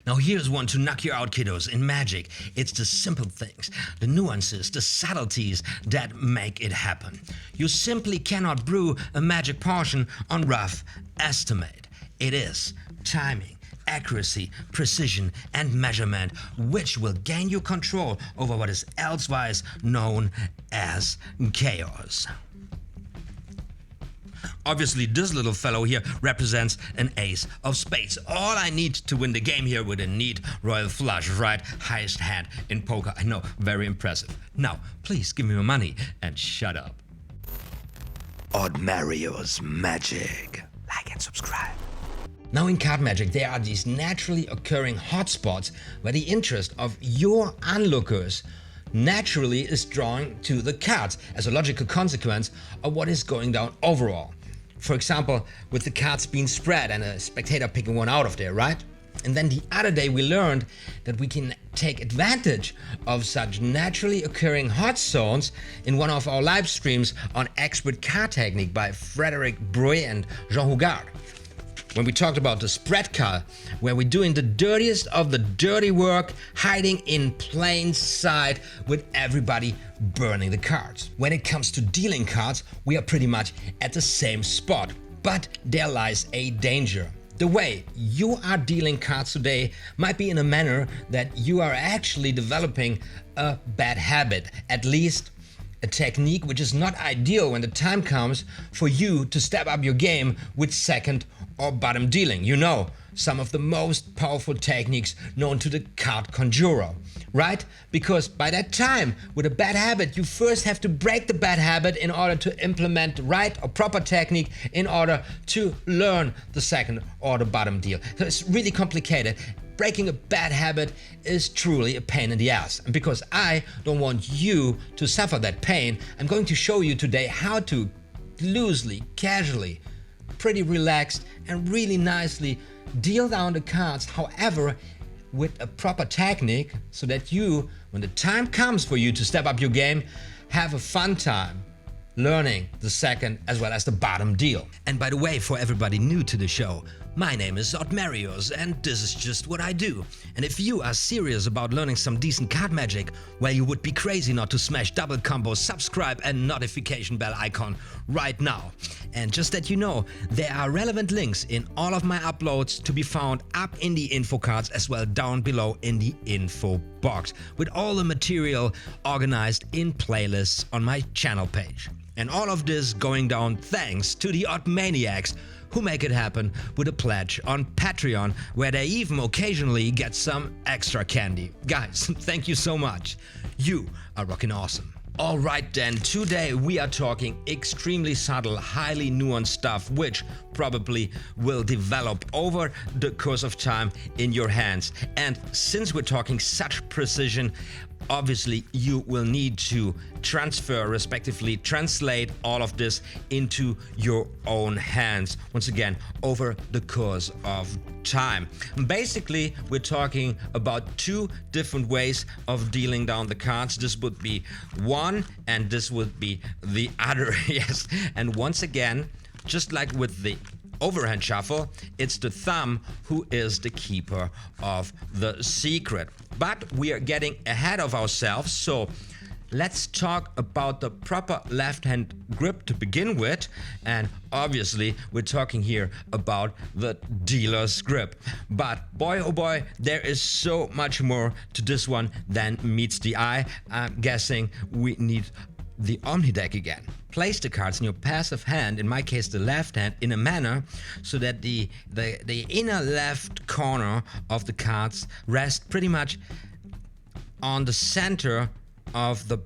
Now here's one to knock you out, kiddos. In magic, it's the simple things, the nuances, the subtleties that make it happen. You simply cannot brew a magic potion on rough estimate. It is timing, accuracy, precision, and measurement which will gain you control over what is elsewise known as chaos. Obviously, this little fellow here represents an ace of spades. All I need to win the game here with a neat royal flush, right? Highest hand in poker. I know, very impressive. Now, please give me your money and shut up. OTHMARiUS Magic. Like and subscribe. Now in card magic, there are these naturally occurring hotspots where the interest of your onlookers naturally is drawn to the cards as a logical consequence of what is going down overall. For example, with the cards being spread and a spectator picking one out of there, right? And then the other day we learned that we can take advantage of such naturally occurring hot zones in one of our live streams on Expert Card Technique by Frederic Bruy and Jean Hougard. When we talked about the spread card, where we're doing the dirtiest of the dirty work, hiding in plain sight with everybody burning the cards. When it comes to dealing cards, we are pretty much at the same spot, but there lies a danger. The way you are dealing cards today might be in a manner that you are actually developing a bad habit, at least a technique which is not ideal when the time comes for you to step up your game with second or bottom dealing. You know, some of the most powerful techniques known to the card conjurer, right? Because by that time, with a bad habit, you first have to break the bad habit in order to implement the right or proper technique in order to learn the second or the bottom deal. So it's really complicated. Breaking a bad habit is truly a pain in the ass. And because I don't want you to suffer that pain, I'm going to show you today how to loosely, casually, pretty relaxed and really nicely deal down the cards, however, with a proper technique so that you, when the time comes for you to step up your game, have a fun time learning the second as well as the bottom deal. And by the way, for everybody new to the show, my name is OTHMARiUS and this is just what I do. And if you are serious about learning some decent card magic, well, you would be crazy not to smash double combos, subscribe and notification bell icon right now. And just that you know, there are relevant links in all of my uploads to be found up in the info cards as well down below in the info box, with all the material organized in playlists on my channel page. And all of this going down thanks to the OTHManiacs who make it happen with a pledge on Patreon, where they even occasionally get some extra candy. Guys, thank you so much. You are rocking awesome. Alright then, today we are talking extremely subtle, highly nuanced stuff which probably will develop over the course of time in your hands. And since we're talking such precision, obviously you will need to transfer, respectively translate all of this into your own hands, once again, over the course of time. Basically, we're talking about two different ways of dealing down the cards. This would be one and this would be the other. Yes, and once again, just like with the overhand shuffle, it's the thumb who is the keeper of the secret. But we are getting ahead of ourselves, so let's talk about the proper left-hand grip to begin with. And obviously, we're talking here about the dealer's grip. But boy, oh boy, there is so much more to this one than meets the eye. I'm guessing we need the Omni deck again. Place the cards in your passive hand, in my case the left hand, in a manner so that the inner left corner of the cards rest pretty much on the center of the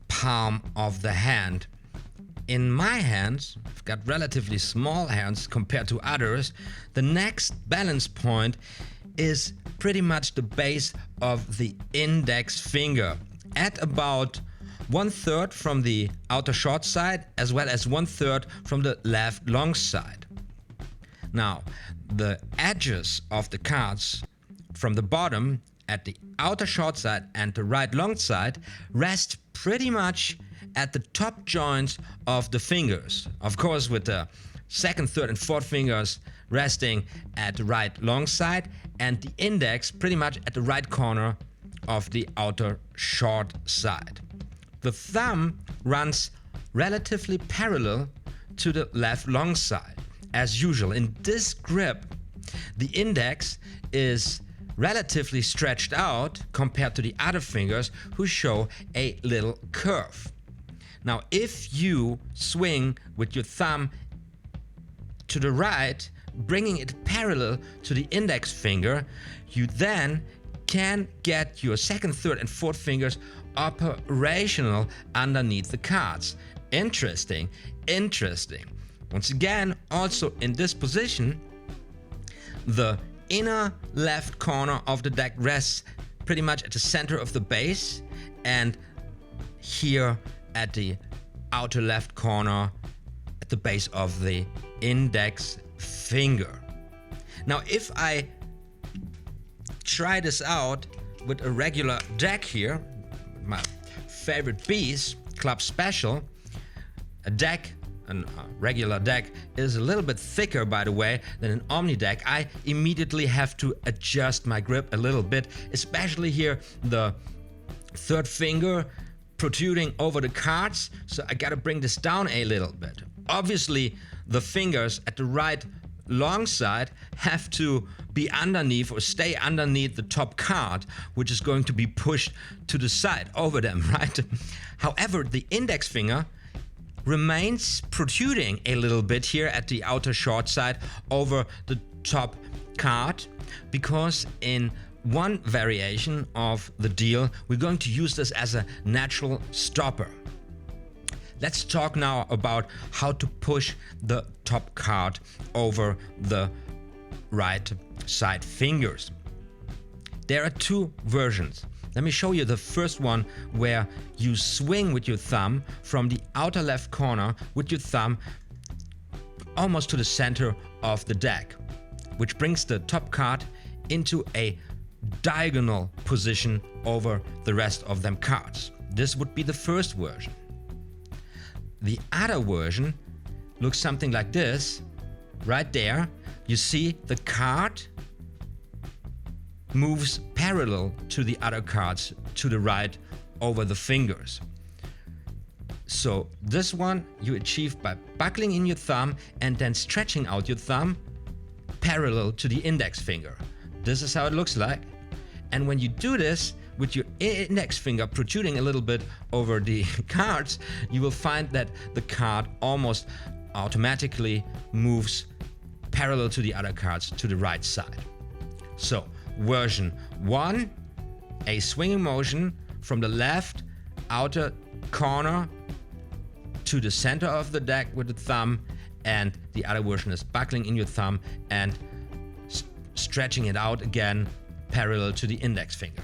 palm of the hand. In my hands, I've got relatively small hands compared to others, the next balance point is pretty much the base of the index finger at about 1/3 from the outer short side as well as 1/3 from the left long side. Now, the edges of the cards from the bottom at the outer short side and the right long side rest pretty much at the top joints of the fingers. Of course, with the second, third and fourth fingers resting at the right long side and the index pretty much at the right corner of the outer short side. The thumb runs relatively parallel to the left long side. As usual, in this grip, the index is relatively stretched out compared to the other fingers who show a little curve. Now, if you swing with your thumb to the right, bringing it parallel to the index finger, you then can get your second, third, and fourth fingers operational underneath the cards. Interesting, interesting. Once again, also in this position, the inner left corner of the deck rests pretty much at the center of the base, and here at the outer left corner at the base of the index finger. Now, if I try this out with a regular deck here, my favorite piece, Club Special, a regular deck is a little bit thicker, by the way, than an Omni deck, I immediately have to adjust my grip a little bit, especially here the third finger protruding over the cards, so I gotta bring this down a little bit. Obviously, the fingers at the right long side have to be underneath or stay underneath the top card, which is going to be pushed to the side over them, right? However, the index finger remains protruding a little bit here at the outer short side over the top card, because in one variation of the deal, we're going to use this as a natural stopper. Let's talk now about how to push the top card over the right side fingers. There are two versions. Let me show you the first one, where you swing with your thumb from the outer left corner with your thumb almost to the center of the deck, which brings the top card into a diagonal position over the rest of them cards. This would be the first version. The other version looks something like this. Right there, you see the card moves parallel to the other cards to the right over the fingers. So this one you achieve by buckling in your thumb and then stretching out your thumb parallel to the index finger. This is how it looks like. And when you do this with your index finger protruding a little bit over the cards, you will find that the card almost automatically moves parallel to the other cards to the right side. So version 1, a swinging motion from the left outer corner to the center of the deck with the thumb, and the other version is buckling in your thumb and stretching it out again parallel to the index finger.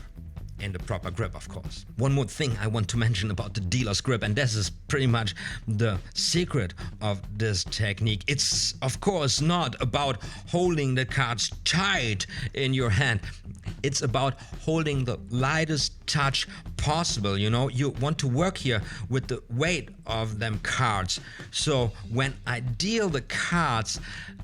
In the proper grip, of course. One more thing I want to mention about the dealer's grip, and this is pretty much the secret of this technique. It's, of course, not about holding the cards tight in your hand. It's about holding the lightest touch possible. You know, you want to work here with the weight of them cards. So when I deal the cards,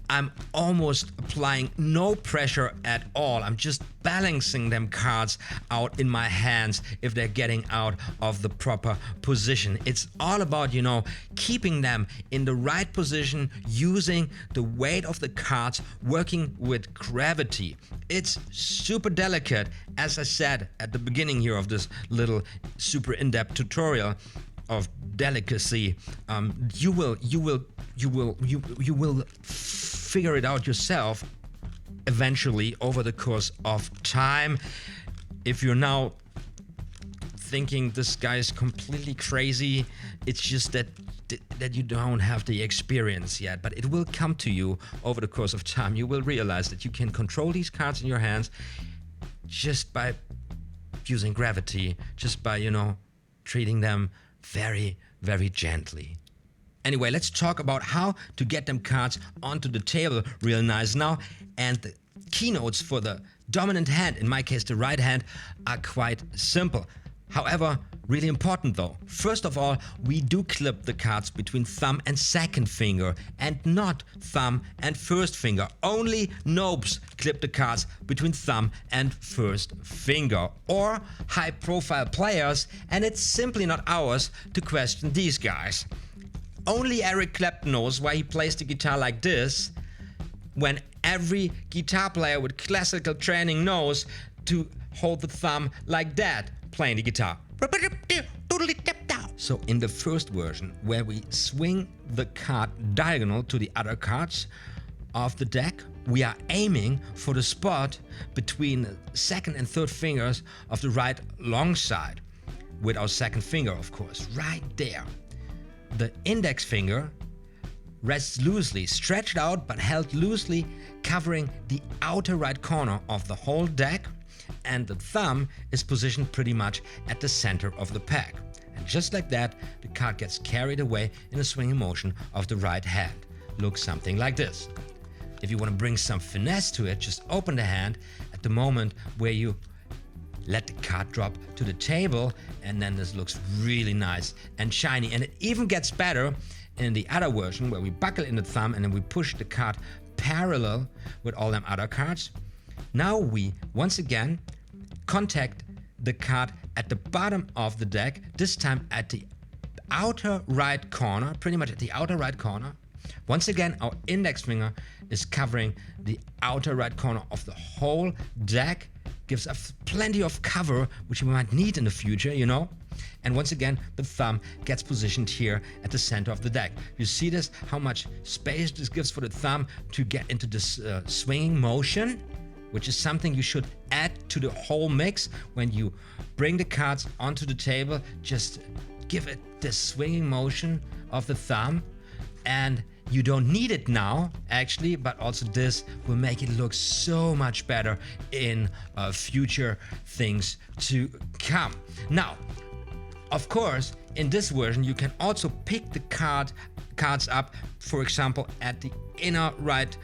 I'm almost applying no pressure at all. I'm just balancing them cards out in my hands if they're getting out of the proper position. It's all about, you know, keeping them in the right position, using the weight of the cards, working with gravity. It's super delicate, as I said at the beginning here of this little super in-depth tutorial of delicacy. You will figure it out yourself eventually over the course of time. If you're now thinking this guy is completely crazy, it's just that you don't have the experience yet, but it will come to you over the course of time. You will realize that you can control these cards in your hands just by using gravity, just by, you know, treating them very, very gently. Anyway, let's talk about how to get them cards onto the table real nice now. And the keynotes for the dominant hand, in my case the right hand, are quite simple. However, Really important though. First of all, we do clip the cards between thumb and second finger and not thumb and first finger. Only noobs clip the cards between thumb and first finger, or high profile players, and it's simply not ours to question these guys. Only Eric Clapton knows why he plays the guitar like this, when every guitar player with classical training knows to hold the thumb like that, playing the guitar. So in the first version, where we swing the card diagonal to the other cards of the deck, we are aiming for the spot between the second and third fingers of the right long side, with our second finger, of course, right there. The index finger rests loosely, stretched out but held loosely, covering the outer right corner of the whole deck, and the thumb is positioned pretty much at the center of the pack. And just like that, the card gets carried away in a swinging motion of the right hand. Looks something like this. If you want to bring some finesse to it, just open the hand at the moment where you let the card drop to the table, and then this looks really nice and shiny. And it even gets better in the other version, where we buckle in the thumb and then we push the card parallel with all them other cards. Now we, once again, contact the card at the bottom of the deck, this time at the outer right corner, pretty much at the outer right corner. Once again, our index finger is covering the outer right corner of the whole deck, gives us plenty of cover, which we might need in the future, you know. And once again, the thumb gets positioned here at the center of the deck. You see this, how much space this gives for the thumb to get into this swinging motion, which is something you should add to the whole mix when you bring the cards onto the table. Just give it this swinging motion of the thumb, and you don't need it now, actually, but also this will make it look so much better in future things to come. Now, of course, in this version, you can also pick the cards up, for example, at the inner right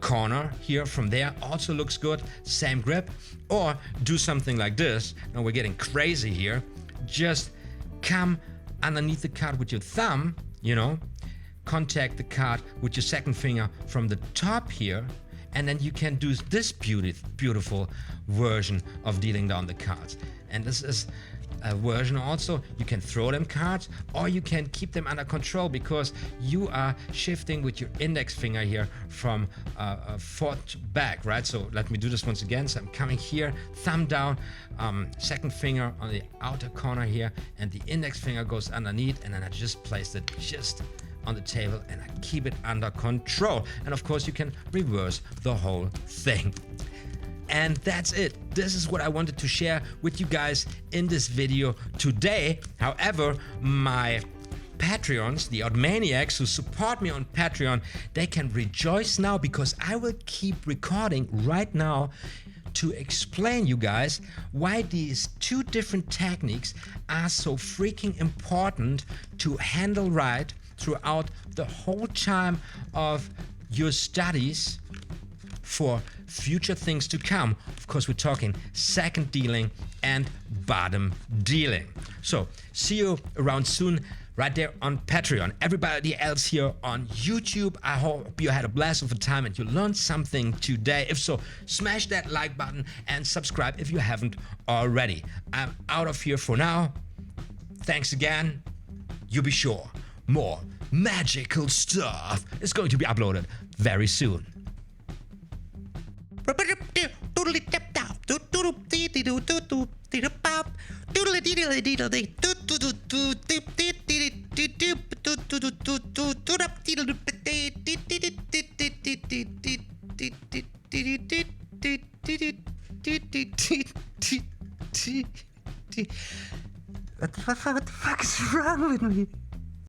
corner here. From there, also looks good, same grip. Or do something like this. Now we're getting crazy here. Just come underneath the card with your thumb, you know, contact the card with your second finger from the top here, and then you can do this beautiful version of dealing down the cards. And this is a version also, you can throw them cards or you can keep them under control, because you are shifting with your index finger here from forth back, right? So let me do this once again. So I'm coming here, thumb down, second finger on the outer corner here, and the index finger goes underneath, and then I just place it just on the table and I keep it under control. And of course you can reverse the whole thing. And that's it. This is what I wanted to share with you guys in this video today. However, my Patreons, the OTHMARiUS who support me on Patreon, they can rejoice now, because I will keep recording right now to explain you guys why these two different techniques are so freaking important to handle right throughout the whole time of your studies for future things to come. Of course, we're talking second dealing and bottom dealing. So see you around soon right there on Patreon. Everybody else here on YouTube, I hope you had a blast of a time and you learned something today. If so, smash that like button and subscribe if you haven't already. I'm out of here for now. Thanks again. You be sure, more magical stuff is going to be uploaded very soon. What the fuck is wrong with me?